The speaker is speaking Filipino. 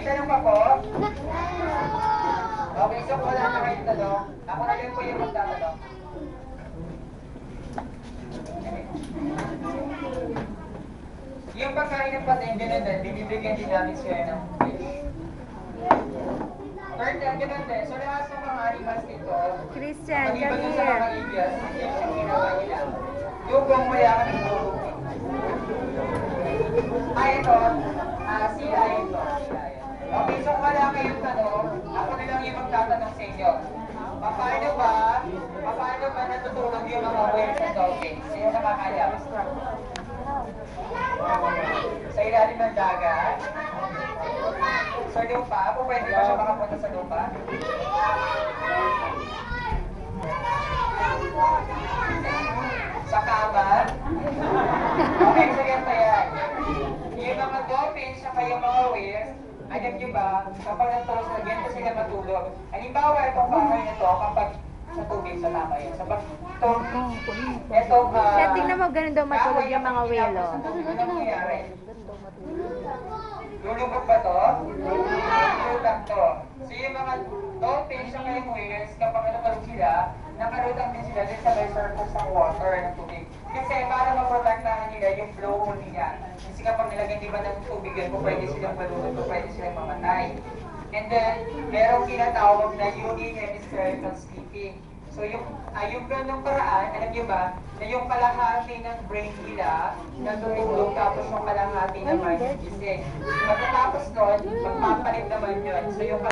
tanong pa po? Okay, so kung wala na kayong tanong, ako na lang po yung magtatanong. Yung pagkain ng patindi na din, binibigyan din namin siya ng fish. Third time, ganun din. So lahat ng mga animals dito, Christian, maliban come dun sa mga here. ibias, fish yung ginawa nila. Yung kung maya ka ng bubugin. Ay, ito. Sila ito. Okay, so wala kayong tanong, ako na lang yung magtatanong sa inyo. Paano ba natutulog yung mga whales and dolphins? Sino nakakaya? Sa ilalim ng dagat? Sa lupa? Po pwede ba siya makapunta sa lupa? Sa kama? Okay, so ganito yan. Yung mga dolphins at yung mga whales, alam nyo ba, kapag natulog sa ganito sila matulog. Halimbawa, itong bahay na to, kapag sa tubig, sa tama yun. Sa itong, Kaya tingnan mo, ganun daw matulog yung mga whale, oh. Ano nangyayari? Lulubog ba to? Lulubog to. So yung mga dolphins at yung whales, kapag natulog sila, nakalutang din sila din sa may surface ng water, ng tubig. Kasi para maprotektahan nila yung flow nila. Kasi kapag nilagyan di ba ng tubig yun, pwede silang malulog, pwede silang mamatay. And then, merong tinatawag na unihemispherical sleeping. So yung ganung paraan, alam niyo ba, na yung kalahati ng brain nila, natutulog tapos yung kalahati naman yung gising. Pagkatapos nun, magpapalit naman yun. So yung